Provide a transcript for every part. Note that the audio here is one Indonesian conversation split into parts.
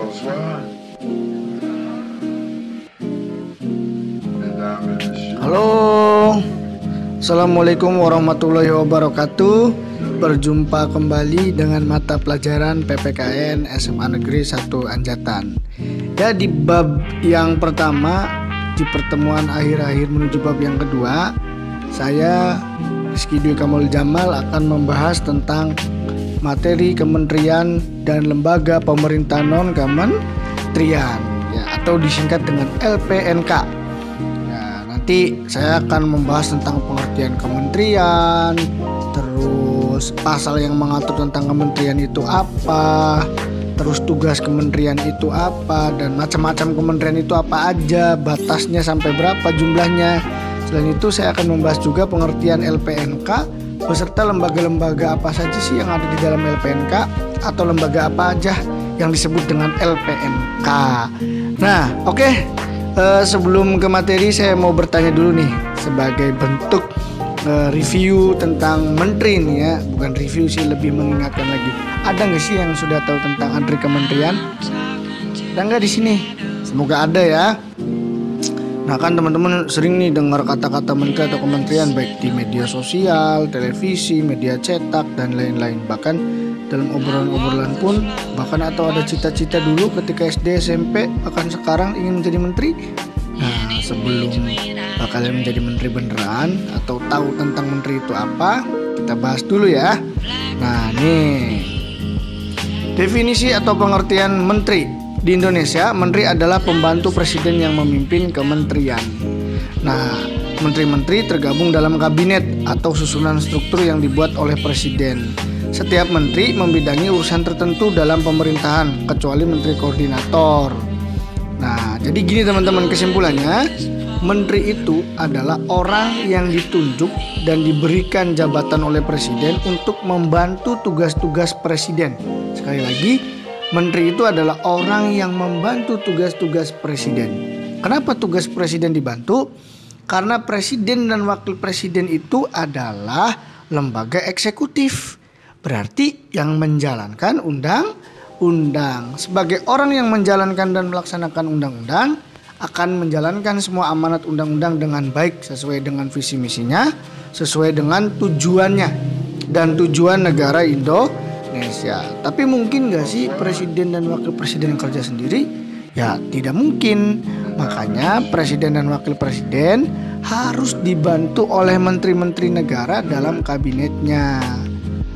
Bonsoir. Mesdames et messieurs. Halo, Assalamualaikum warahmatullahi wabarakatuh. Berjumpa kembali dengan mata pelajaran PPKN SMA Negeri 1 Anjatan. Ya, di bab yang pertama, di pertemuan akhir-akhir menuju bab yang kedua, saya Rizky Dwi Kamul Jamal akan membahas tentang materi kementerian dan lembaga pemerintahan non-kementerian, ya, atau disingkat dengan LPNK. Nanti saya akan membahas tentang pengertian kementerian, terus pasal yang mengatur tentang kementerian itu apa, terus tugas kementerian itu apa, dan macam-macam kementerian itu apa aja, batasnya sampai berapa jumlahnya. Selain itu saya akan membahas juga pengertian LPNK beserta lembaga-lembaga apa saja sih yang ada di dalam LPNK, atau lembaga apa aja yang disebut dengan LPNK. Nah, oke. Sebelum ke materi, saya mau bertanya dulu nih sebagai bentuk review tentang menteri nih ya, bukan review sih, lebih mengingatkan lagi. Ada nggak sih yang sudah tahu tentang antri kementerian? Ada nggak di sini? Semoga ada ya. Nah, kan teman-teman sering nih dengar kata-kata menteri atau kementerian baik di media sosial, televisi, media cetak dan lain-lain. Bahkan dalam obrolan-obrolan pun, bahkan atau ada cita-cita dulu ketika SD, SMP, bahkan sekarang ingin menjadi menteri. Nah, sebelum kalian menjadi menteri beneran atau tahu tentang menteri itu apa, kita bahas dulu ya. Nah, nih definisi atau pengertian menteri. Di Indonesia, menteri adalah pembantu presiden yang memimpin kementerian. Nah, menteri-menteri tergabung dalam kabinet atau susunan struktur yang dibuat oleh presiden. Setiap menteri membidangi urusan tertentu dalam pemerintahan, kecuali menteri koordinator. Nah, jadi gini teman-teman, kesimpulannya, menteri itu adalah orang yang ditunjuk dan diberikan jabatan oleh presiden untuk membantu tugas-tugas presiden. Sekali lagi, menteri itu adalah orang yang membantu tugas-tugas presiden. Kenapa tugas presiden dibantu? Karena presiden dan wakil presiden itu adalah lembaga eksekutif. Berarti yang menjalankan undang-undang. Sebagai orang yang menjalankan dan melaksanakan undang-undang, akan menjalankan semua amanat undang-undang dengan baik sesuai dengan visi misinya, sesuai dengan tujuannya dan tujuan negara Indonesia. Tapi mungkin gak sih presiden dan wakil presiden yang kerja sendiri? Ya tidak mungkin. Makanya presiden dan wakil presiden harus dibantu oleh menteri-menteri negara dalam kabinetnya.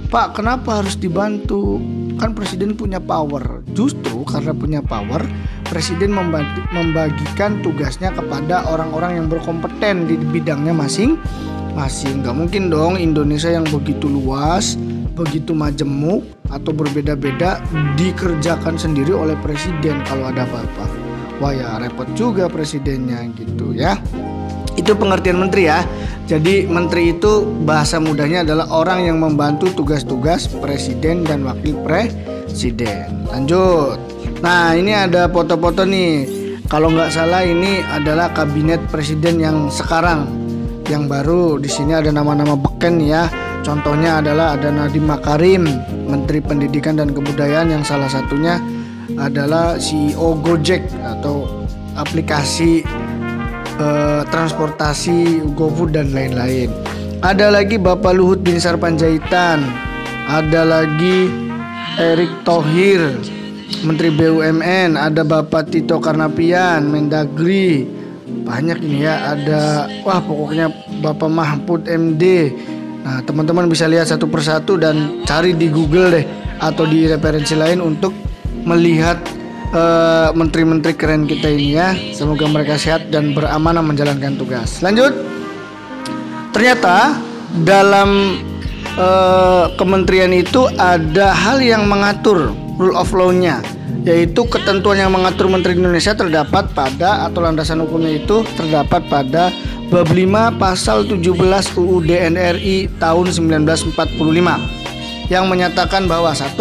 Pak, kenapa harus dibantu? Kan presiden punya power. Justru karena punya power, presiden membagikan tugasnya kepada orang-orang yang berkompeten di bidangnya masing-masing. Gak mungkin dong Indonesia yang begitu luas, begitu majemuk atau berbeda-beda dikerjakan sendiri oleh presiden kalau ada apa-apa. Wah ya, repot juga presidennya gitu ya. Itu pengertian menteri ya. Jadi menteri itu bahasa mudahnya adalah orang yang membantu tugas-tugas presiden dan wakil presiden. Lanjut. Nah, ini ada foto-foto nih. Kalau nggak salah ini adalah kabinet presiden yang sekarang, yang baru. Di sini ada nama-nama beken ya. Contohnya adalah ada Nadiem Makarim, Menteri Pendidikan dan Kebudayaan, yang salah satunya adalah CEO Gojek atau aplikasi transportasi GoFood dan lain-lain. Ada lagi Bapak Luhut Binsar Panjaitan, ada lagi Erick Thohir, Menteri BUMN, ada Bapak Tito Karnavian, Mendagri. Banyak ini ya, ada pokoknya Bapak Mahfud MD. Nah, teman-teman bisa lihat satu persatu dan cari di Google deh atau di referensi lain untuk melihat menteri-menteri keren kita ini ya. Semoga mereka sehat dan beramanah menjalankan tugas. Lanjut. Ternyata dalam kementerian itu ada hal yang mengatur rule of law-nya, yaitu ketentuan yang mengatur Menteri Indonesia terdapat pada atau landasan hukumnya itu terdapat pada bab 5 pasal 17 UUD NRI tahun 1945 yang menyatakan bahwa 1.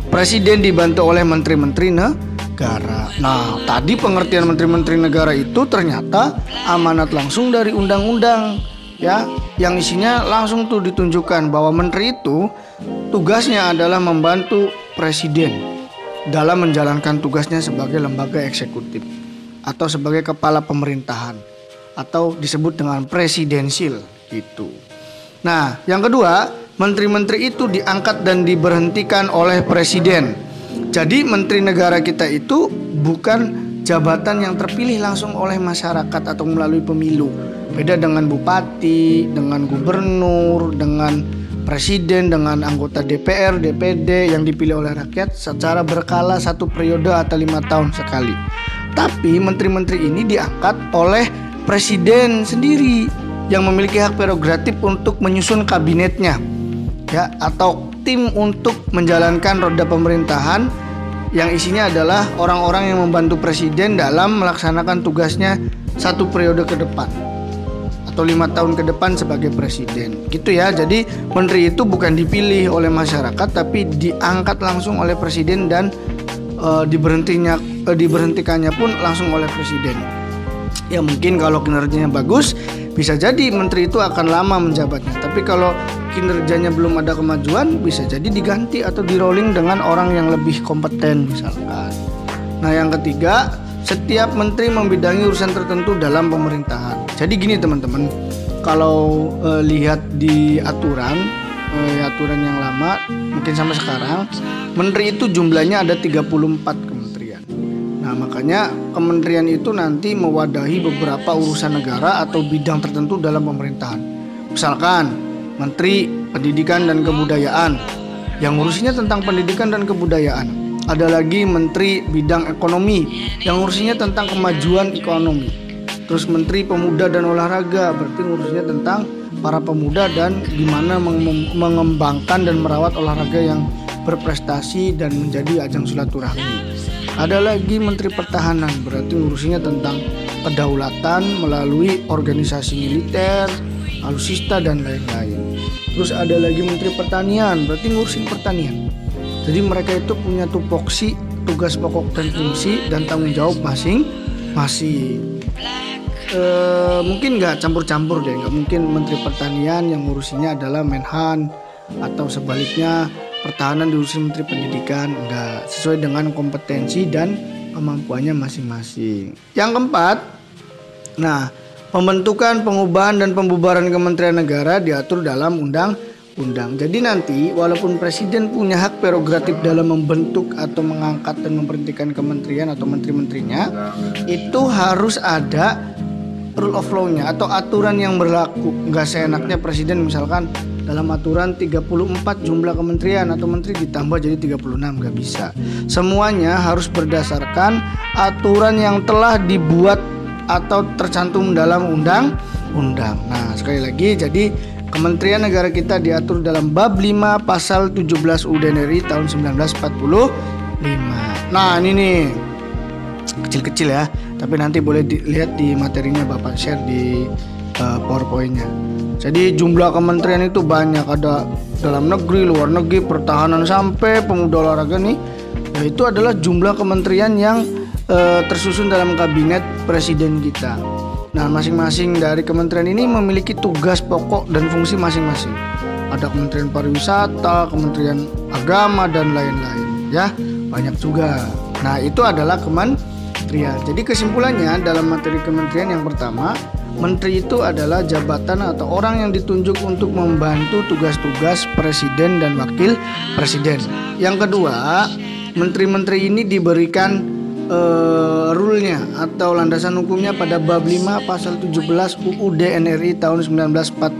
Presiden dibantu oleh menteri-menteri negara. Nah, tadi pengertian menteri-menteri negara itu ternyata amanat langsung dari undang-undang ya, yang isinya langsung tuh ditunjukkan bahwa menteri itu tugasnya adalah membantu presiden. dalam menjalankan tugasnya sebagai lembaga eksekutif atau sebagai kepala pemerintahan atau disebut dengan presidensil gitu. Nah, yang kedua, menteri-menteri itu diangkat dan diberhentikan oleh presiden. Jadi menteri negara kita itu bukan jabatan yang terpilih langsung oleh masyarakat atau melalui pemilu. Beda dengan bupati, dengan gubernur, dengan presiden, dengan anggota DPR, DPD yang dipilih oleh rakyat secara berkala 1 periode atau 5 tahun sekali. Tapi menteri-menteri ini diangkat oleh presiden sendiri yang memiliki hak prerogatif untuk menyusun kabinetnya, ya, atau tim untuk menjalankan roda pemerintahan yang isinya adalah orang-orang yang membantu presiden dalam melaksanakan tugasnya 1 periode ke depan atau 5 tahun ke depan sebagai presiden gitu ya. Jadi menteri itu bukan dipilih oleh masyarakat tapi diangkat langsung oleh presiden dan diberhentikannya pun langsung oleh presiden. Ya mungkin kalau kinerjanya bagus bisa jadi menteri itu akan lama menjabatnya, tapi kalau kinerjanya belum ada kemajuan bisa jadi diganti atau di rolling dengan orang yang lebih kompeten misalkan. Nah, yang ketiga, setiap menteri membidangi urusan tertentu dalam pemerintahan. Jadi gini teman-teman, kalau lihat di aturan yang lama mungkin sampai sekarang, menteri itu jumlahnya ada 34 kementerian. Nah, makanya kementerian itu nanti mewadahi beberapa urusan negara atau bidang tertentu dalam pemerintahan. Misalkan Menteri Pendidikan dan Kebudayaan yang ngurusinya tentang pendidikan dan kebudayaan. Ada lagi Menteri Bidang Ekonomi yang ngurusinya tentang kemajuan ekonomi. Terus Menteri Pemuda dan Olahraga berarti ngurusinya tentang para pemuda dan gimana mengembangkan dan merawat olahraga yang berprestasi dan menjadi ajang silaturahmi. Ada lagi Menteri Pertahanan berarti ngurusinya tentang kedaulatan melalui organisasi militer, alutsista dan lain-lain. Terus ada lagi Menteri Pertanian berarti ngurusin pertanian. Jadi mereka itu punya tupoksi, tugas pokok dan fungsi dan tanggung jawab masing-masing. Mungkin nggak campur-campur deh, nggak mungkin Menteri Pertanian yang ngurusinya adalah Menhan atau sebaliknya Pertahanan diurusin Menteri Pendidikan, enggak, sesuai dengan kompetensi dan kemampuannya masing-masing. Yang keempat, nah, pembentukan, pengubahan dan pembubaran kementerian negara diatur dalam undang-undang. Jadi nanti walaupun presiden punya hak prerogatif dalam membentuk atau mengangkat dan memberhentikan kementerian atau menteri-menterinya, itu harus ada rule of law-nya atau aturan yang berlaku. Enggak seenaknya presiden misalkan dalam aturan 34 jumlah kementerian atau menteri ditambah jadi 36, nggak bisa. Semuanya harus berdasarkan aturan yang telah dibuat atau tercantum dalam undang-undang. Nah, sekali lagi, jadi Kementerian Negara kita diatur dalam bab 5 pasal 17 UUD RI tahun 1945. Nah, ini nih kecil-kecil ya, tapi nanti boleh dilihat di materinya Bapak share di PowerPoint-nya. Jadi jumlah kementerian itu banyak, ada dalam negeri, luar negeri, pertahanan sampai pemuda olahraga nih. Ya, itu adalah jumlah kementerian yang tersusun dalam kabinet presiden kita. Nah, masing-masing dari kementerian ini memiliki tugas pokok dan fungsi masing-masing. Ada Kementerian Pariwisata, Kementerian Agama dan lain-lain. Ya, banyak juga. Nah, itu adalah kementerian. Jadi kesimpulannya dalam materi kementerian yang pertama, menteri itu adalah jabatan atau orang yang ditunjuk untuk membantu tugas-tugas presiden dan wakil presiden. Yang kedua, menteri-menteri ini diberikan rule-nya atau landasan hukumnya pada bab 5 pasal 17 UUD RI tahun 1945.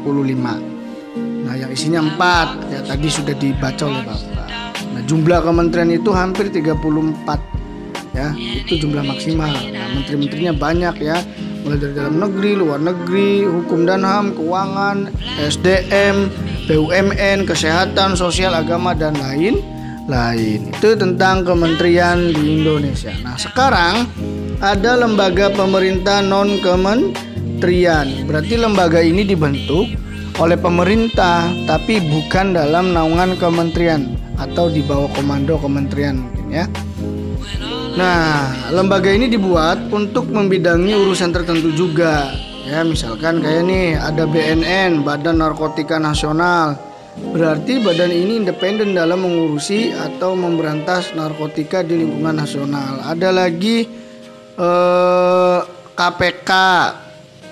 Nah, yang isinya 4 ya tadi sudah dibaca oleh Bapak. Nah, jumlah kementerian itu hampir 34 ya, itu jumlah maksimal. Nah, menteri-menterinya banyak ya, mulai dari dalam negeri, luar negeri, hukum dan HAM, keuangan, SDM, BUMN, kesehatan, sosial, agama dan lain-lain. Itu tentang kementerian di Indonesia. Nah, sekarang ada lembaga pemerintah non kementerian. Berarti lembaga ini dibentuk oleh pemerintah tapi bukan dalam naungan kementerian atau di bawah komando kementerian mungkin ya. Nah, lembaga ini dibuat untuk membidangi urusan tertentu juga. Ya, misalkan kayak nih ada BNN, Badan Narkotika Nasional. Berarti badan ini independen dalam mengurusi atau memberantas narkotika di lingkungan nasional. Ada lagi KPK,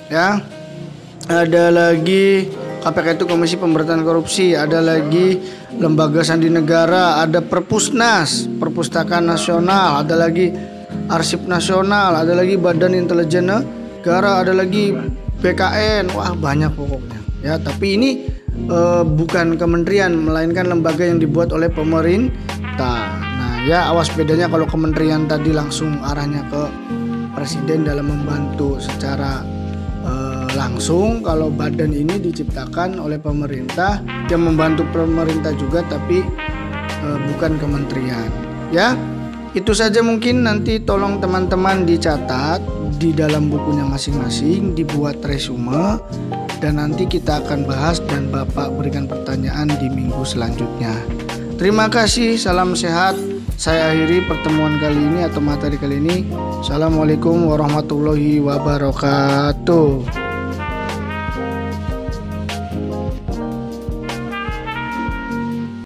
ya. Ada lagi KPK itu Komisi Pemberantasan Korupsi. Ada lagi Lembaga Sandi Negara. Ada Perpusnas, Perpustakaan Nasional. Ada lagi Arsip Nasional. Ada lagi Badan Intelijen Negara. Ada lagi BKN. Wah, banyak pokoknya. Ya, tapi ini bukan kementerian, melainkan lembaga yang dibuat oleh pemerintah. Nah, ya awas bedanya kalau kementerian tadi langsung arahnya ke presiden dalam membantu secara langsung. Kalau badan ini diciptakan oleh pemerintah yang membantu pemerintah juga, tapi bukan kementerian. Ya, itu saja mungkin. Nanti tolong teman-teman dicatat di dalam bukunya masing-masing, dibuat resume, dan nanti kita akan bahas dan Bapak berikan pertanyaan di minggu selanjutnya. Terima kasih, salam sehat. Saya akhiri pertemuan kali ini atau materi kali ini. Assalamualaikum warahmatullahi wabarakatuh.